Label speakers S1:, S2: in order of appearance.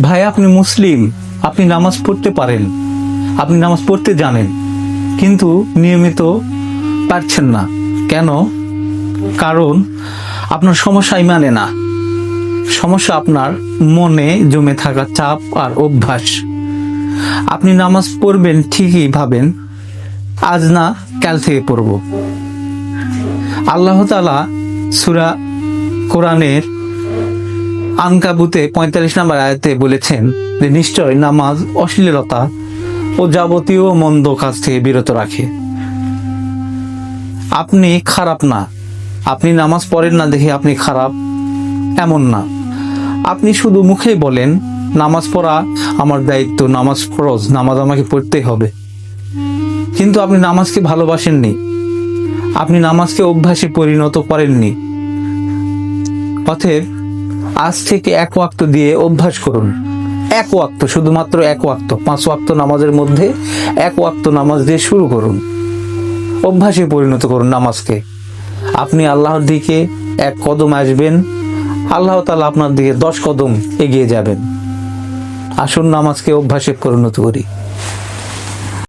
S1: ভাই, আপনি মুসলিম, আপনি নামাজ পড়তে পারেন, আপনি নামাজ পড়তে জানেন, কিন্তু নিয়মিত পারছেন না কেন? কারণ আপনার সমস্যা ইমানে না, সমস্যা আপনার মনে জমে থাকা চাপ আর অভ্যাস। আপনি নামাজ পড়বেন ঠিকই, ভাবেন আজ না কাল থেকে পড়ব। আল্লাহ তাআলা সূরা কোরআনের আনকাবুতে 45 নম্বর আয়াতে বলেছেন যে নিশ্চয় নামাজ অশ্লীলতা ও যাবতীয় মন্দ কাজ থেকে বিরত রাখে। আপনি খারাপ না, আপনি নামাজ পড়েন না দেখে আপনি খারাপ এমন না। আপনি শুধু মুখেই বলেন নামাজ পড়া আমার দায়িত্ব, নামাজ ফরজ, নামাজ আমাকে পড়তেই হবে, কিন্তু আপনি নামাজকে ভালোবাসেননি, আপনি নামাজকে অভ্যাসে পরিণত করেননি। অতএব আজ থেকে এক ওয়াক্ত দিয়ে অভ্যাস করুন। এক ওয়াক্ত, শুধুমাত্র এক ওয়াক্ত, 5 ওয়াক্ত নামাজের মধ্যে এক ওয়াক্ত নামাজ দিয়ে শুরু করুন। অভ্যাসে পরিণত করুন নামাজকে। আপনি আল্লাহর দিকে এক কদম আসবেন, আল্লাহ তাআলা আপনার দিকে 10 কদম এগিয়ে যাবেন। আসুন নামাজকে অভ্যাসে পরিণত করি।